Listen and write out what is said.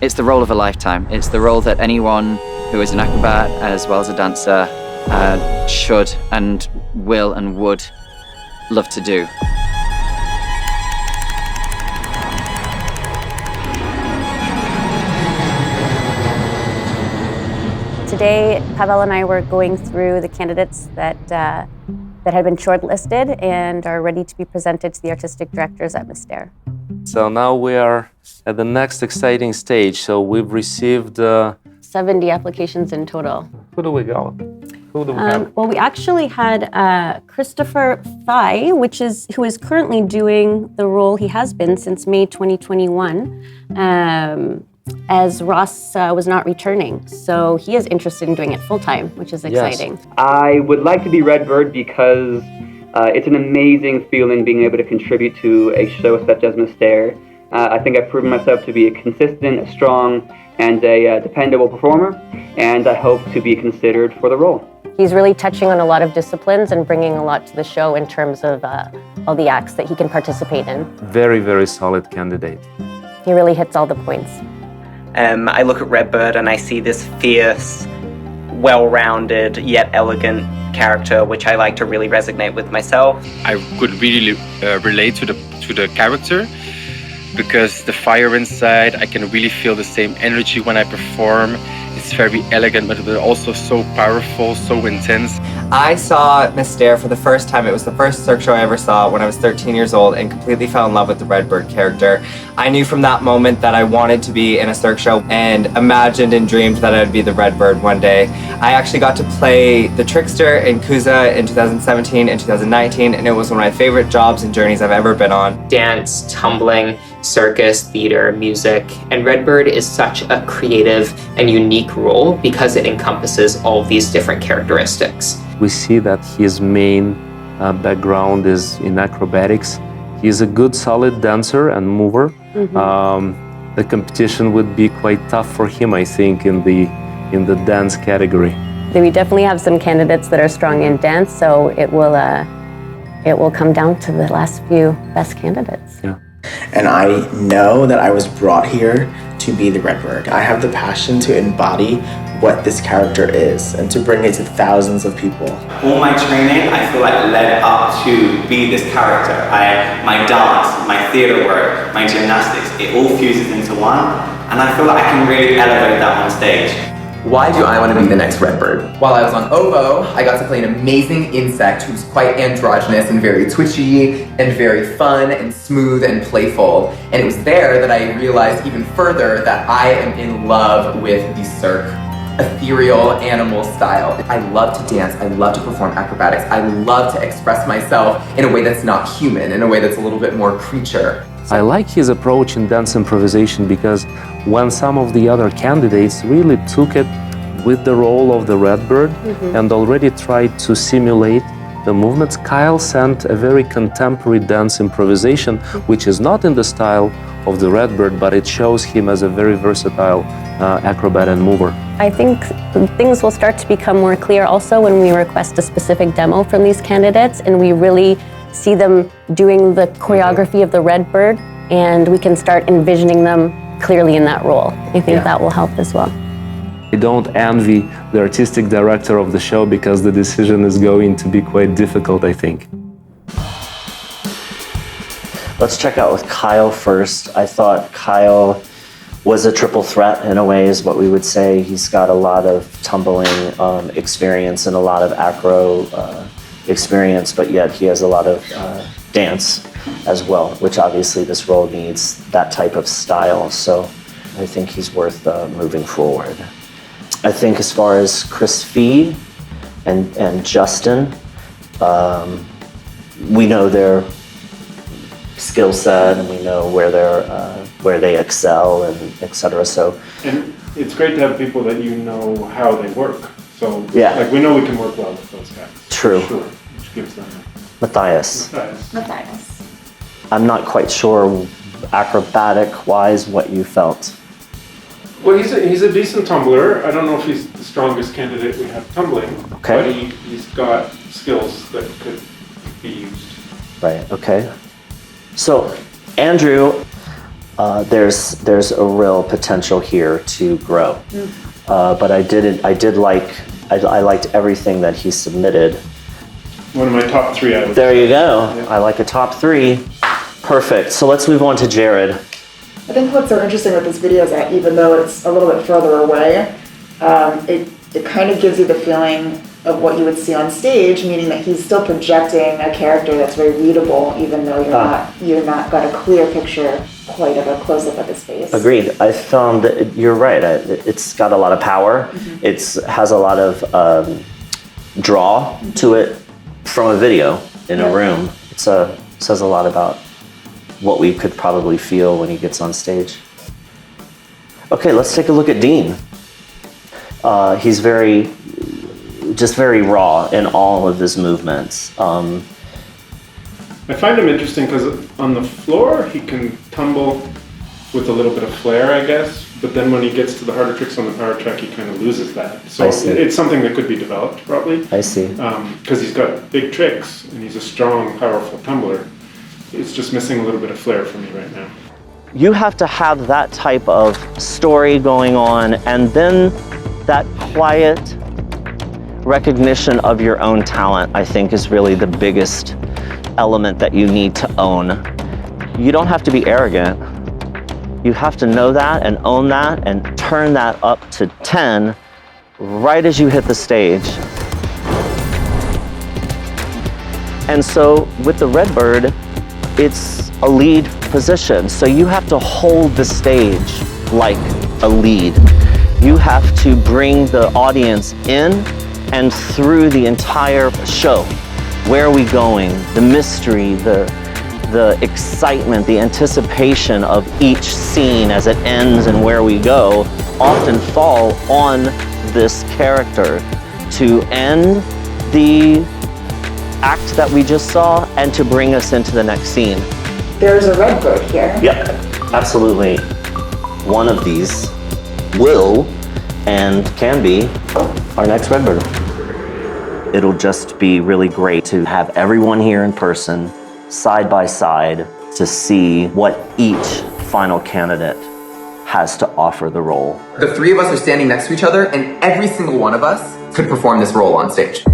It's the role of a lifetime. It's the role that anyone who is an acrobat as well as a dancer should and will and would love to do. Today, Pavel and I were going through the candidates that had been shortlisted and are ready to be presented to the artistic directors at Mystère. So now we are at the next exciting stage. So we've received 70 applications in total. Who do we got? Who do we have? Well, we actually had Christopher Thai, who is currently doing the role he has been since May 2021. As Ross was not returning. So he is interested in doing it full-time, which is exciting. Yes. I would like to be Redbird because it's an amazing feeling being able to contribute to a show such as Mystère. I think I've proven myself to be a consistent, a strong, and a dependable performer, and I hope to be considered for the role. He's really touching on a lot of disciplines and bringing a lot to the show in terms of all the acts that he can participate in. Very, very solid candidate. He really hits all the points. I look at Redbird and I see this fierce, well-rounded, yet elegant character, which I like to really resonate with myself. I could really relate to the character because the fire inside, I can really feel the same energy when I perform. It's very elegant, but also so powerful, so intense. I saw Mystère for the first time. It was the first Cirque show I ever saw when I was 13 years old and completely fell in love with the Redbird character. I knew from that moment that I wanted to be in a Cirque show and imagined and dreamed that I'd be the Redbird one day. I actually got to play the Trickster in Kuza in 2017 and 2019, and it was one of my favorite jobs and journeys I've ever been on. Dance, tumbling, circus, theater, music, and Redbird is such a creative and unique role because it encompasses all of these different characteristics. We see that his main background is in acrobatics. He's a good, solid dancer and mover. Mm-hmm. The competition would be quite tough for him, I think, in the dance category. We definitely have some candidates that are strong in dance, so it will come down to the last few best candidates. Yeah. And I know that I was brought here to be the Redbird. I have the passion to embody what this character is and to bring it to thousands of people. All my training, I feel like led up to be this character. My dance, my theater work, my gymnastics, it all fuses into one, and I feel like I can really elevate that on stage. Why do I want to be the next Redbird? While I was on oboe, I got to play an amazing insect who's quite androgynous and very twitchy and very fun and smooth and playful. And it was there that I realized even further that I am in love with the Cirque ethereal animal style. I love to dance, I love to perform acrobatics, I love to express myself in a way that's not human, in a way that's a little bit more creature. I like his approach in dance improvisation because when some of the other candidates really took it with the role of the Redbird and already tried to simulate the movements, Kyle sent a very contemporary dance improvisation, which is not in the style of the Redbird, but it shows him as a very versatile acrobat and mover. I think things will start to become more clear also when we request a specific demo from these candidates and we really see them doing the choreography of the Redbird, and we can start envisioning them clearly in that role. I think that will help as well. I don't envy the artistic director of the show because the decision is going to be quite difficult, I think. Let's check out with Kyle first. I thought Kyle was a triple threat in a way, is what we would say. He's got a lot of tumbling experience and a lot of acro experience, but yet he has a lot of dance as well, which obviously this role needs that type of style. So I think he's worth moving forward. I think as far as Chris Fee and Justin, we know their skill set and we know where they excel and etc. So, and it's great to have people that you know how they work. So yeah, like we know we can work well with those guys. True. Sure, which gives them. Matthias. I'm not quite sure acrobatic-wise what you felt. Well, he's a decent tumbler. I don't know if he's the strongest candidate we have tumbling, okay, but he's got skills that could be used. Right, okay. So, Andrew, there's a real potential here to grow. But I liked everything that he submitted. One of my top 3, I would There say. you go. Yeah. I like a top 3. Perfect. So let's move on to Jared. I think what's so interesting with this video is that even though it's a little bit further away, it kind of gives you the feeling of what you would see on stage, meaning that he's still projecting a character that's very readable, even though you're not got a clear picture quite of a close-up of his face. Agreed. I found that you're right. It's got a lot of power. It has a lot of draw to it from a video in a room. It says a lot about what we could probably feel when he gets on stage. Okay, let's take a look at Dean. He's very raw in all of his movements. I find him interesting because on the floor he can tumble with a little bit of flair, I guess, but then when he gets to the harder tricks on the power track, he kind of loses that. So it's something that could be developed, probably. I see. Because he's got big tricks and he's a strong, powerful tumbler. It's just missing a little bit of flair for me right now. You have to have that type of story going on, and then that quiet recognition of your own talent, I think, is really the biggest element that you need to own. You don't have to be arrogant. You have to know that and own that and turn that up to 10 right as you hit the stage. And so with the Redbird, it's a lead position. So you have to hold the stage like a lead. You have to bring the audience in and through the entire show. Where are we going? The mystery, the excitement, the anticipation of each scene as it ends and where we go often fall on this character to end the act that we just saw and to bring us into the next scene. There's a Redbird here. Yep, absolutely. One of these will and can be our next Redbird. It'll just be really great to have everyone here in person, side by side, to see what each final candidate has to offer the role. The 3 of us are standing next to each other, and every single one of us could perform this role on stage.